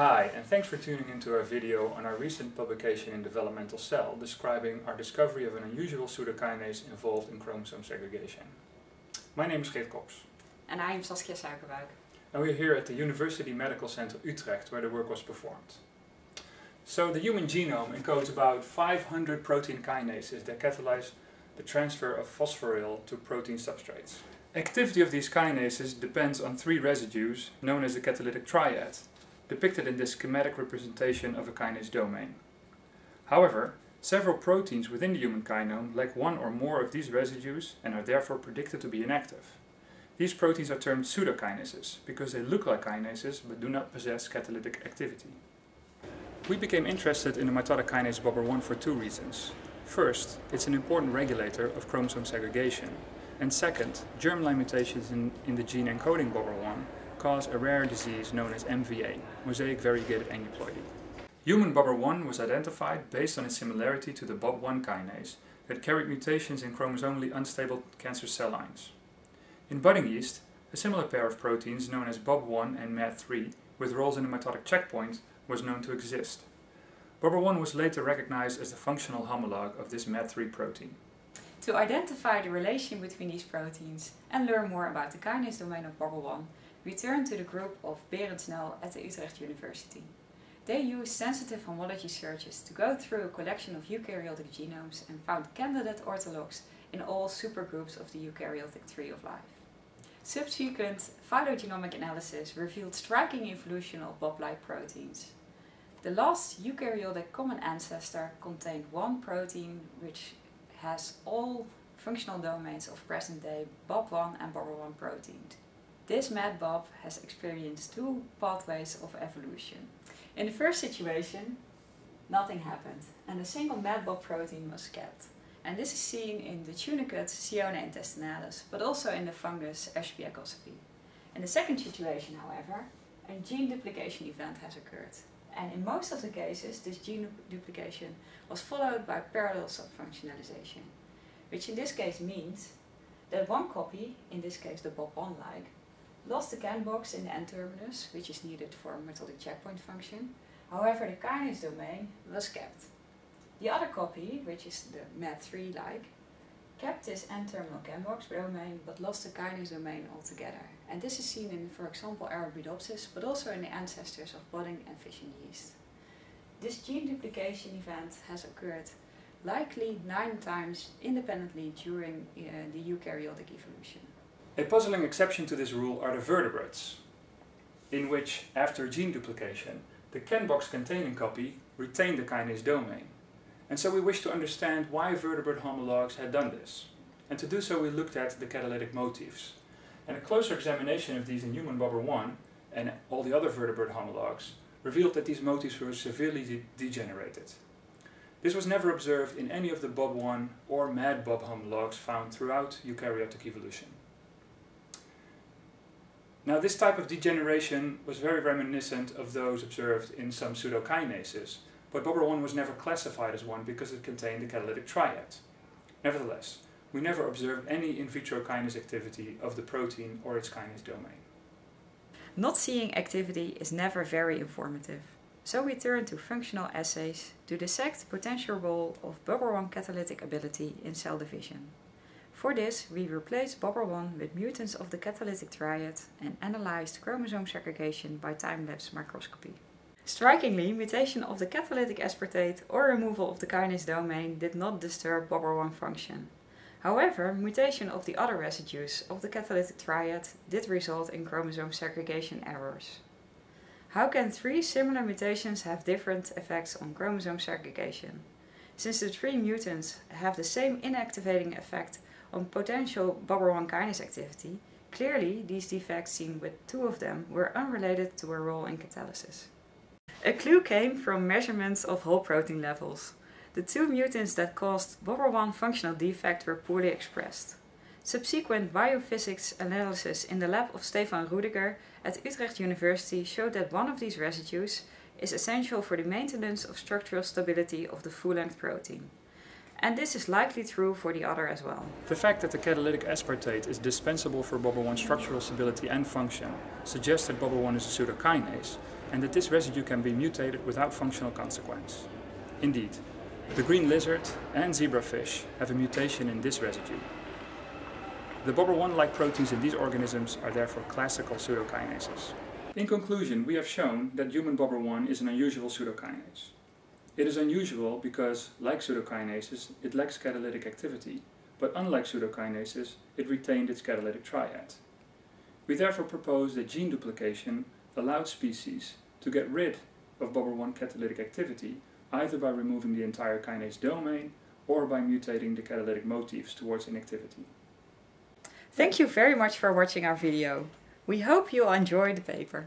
Hi, and thanks for tuning into our video on our recent publication in Developmental Cell describing our discovery of an unusual pseudokinase involved in chromosome segregation. My name is Kops. And I am Suijkerbuijk. And we're here at the University Medical Center Utrecht where the work was performed. So the human genome encodes about 500 protein kinases that catalyze the transfer of phosphoryl to protein substrates. Activity of these kinases depends on three residues known as the catalytic triad, depicted in this schematic representation of a kinase domain. However, several proteins within the human kinome lack one or more of these residues and are therefore predicted to be inactive. These proteins are termed pseudokinases because they look like kinases but do not possess catalytic activity. We became interested in the mitotic kinase BOBR1 for two reasons. First, it's an important regulator of chromosome segregation, and second, germline mutations in the gene encoding BOBR1 cause a rare disease known as MVA, mosaic variegated aneuploidy. Human BOBR1 was identified based on its similarity to the BOB1 kinase that carried mutations in chromosomally unstable cancer cell lines. In budding yeast, a similar pair of proteins known as BOB1 and MAD3 with roles in the mitotic checkpoint was known to exist. BOBR1 was later recognized as the functional homologue of this MAD3 protein. To identify the relation between these proteins and learn more about the kinase domain of BOBR1, we turned to the group of Berensnel at the Utrecht University. They used sensitive homology searches to go through a collection of eukaryotic genomes and found candidate orthologs in all supergroups of the eukaryotic tree of life. Subsequent phylogenomic analysis revealed striking evolution of BOB-like proteins. The last eukaryotic common ancestor contained one protein which has all functional domains of present-day BOB1 and BOBR1 proteins. This MAD-BOB has experienced two pathways of evolution. In the first situation, nothing happened and a single MAD-BOB protein was kept. And this is seen in the tunicate Siona intestinalis, but also in the fungus Escherichia coli. In the second situation, however, a gene duplication event has occurred. And in most of the cases, this gene duplication was followed by parallel subfunctionalization, which in this case means that one copy, in this case the BOB1-like, lost the CAN box in the N-terminus, which is needed for mitotic checkpoint function. However, the kinase domain was kept. The other copy, which is the MAD3-like, kept this N-terminal CAN box domain but lost the kinase domain altogether. And this is seen in, for example, Arabidopsis, but also in the ancestors of budding and fission yeast. This gene duplication event has occurred likely 9 times independently during the eukaryotic evolution. A puzzling exception to this rule are the vertebrates, in which, after gene duplication, the CAN box containing copy retained the kinase domain. And so we wish to understand why vertebrate homologues had done this. And to do so we looked at the catalytic motifs. And a closer examination of these in human BOBR1 and all the other vertebrate homologues revealed that these motifs were severely degenerated. This was never observed in any of the BOB1 or MAD-BOB homologues found throughout eukaryotic evolution. Now this type of degeneration was very reminiscent of those observed in some pseudokinases, but BOBR1 was never classified as one because it contained the catalytic triad. Nevertheless, we never observed any in vitro kinase activity of the protein or its kinase domain. Not seeing activity is never very informative, so we turn to functional assays to dissect the potential role of BOBR1 catalytic ability in cell division. For this, we replaced BOBR1 with mutants of the catalytic triad and analyzed chromosome segregation by time-lapse microscopy. Strikingly, mutation of the catalytic aspartate or removal of the kinase domain did not disturb BOBR1 function. However, mutation of the other residues of the catalytic triad did result in chromosome segregation errors. How can 3 similar mutations have different effects on chromosome segregation? Since the 3 mutants have the same inactivating effect on potential BOBR1 kinase activity, clearly these defects seen with 2 of them were unrelated to a role in catalysis. A clue came from measurements of whole protein levels. The 2 mutants that caused BOBR1 functional defect were poorly expressed. Subsequent biophysics analysis in the lab of Stefan Rudiger at Utrecht University showed that one of these residues is essential for the maintenance of structural stability of the full-length protein. and this is likely true for the other as well. The fact that the catalytic aspartate is dispensable for BOBR1 structural stability and function suggests that BOBR1 is a pseudokinase, and that this residue can be mutated without functional consequence. Indeed, the green lizard and zebrafish have a mutation in this residue. The BOBR1-like proteins in these organisms are therefore classical pseudokinases. In conclusion, we have shown that human BOBR1 is an unusual pseudokinase. It is unusual because, like pseudokinases, it lacks catalytic activity, but unlike pseudokinases, it retained its catalytic triad. We therefore propose that gene duplication allowed species to get rid of BOBR1 catalytic activity either by removing the entire kinase domain or by mutating the catalytic motifs towards inactivity. Thank you very much for watching our video. We hope you enjoy the paper.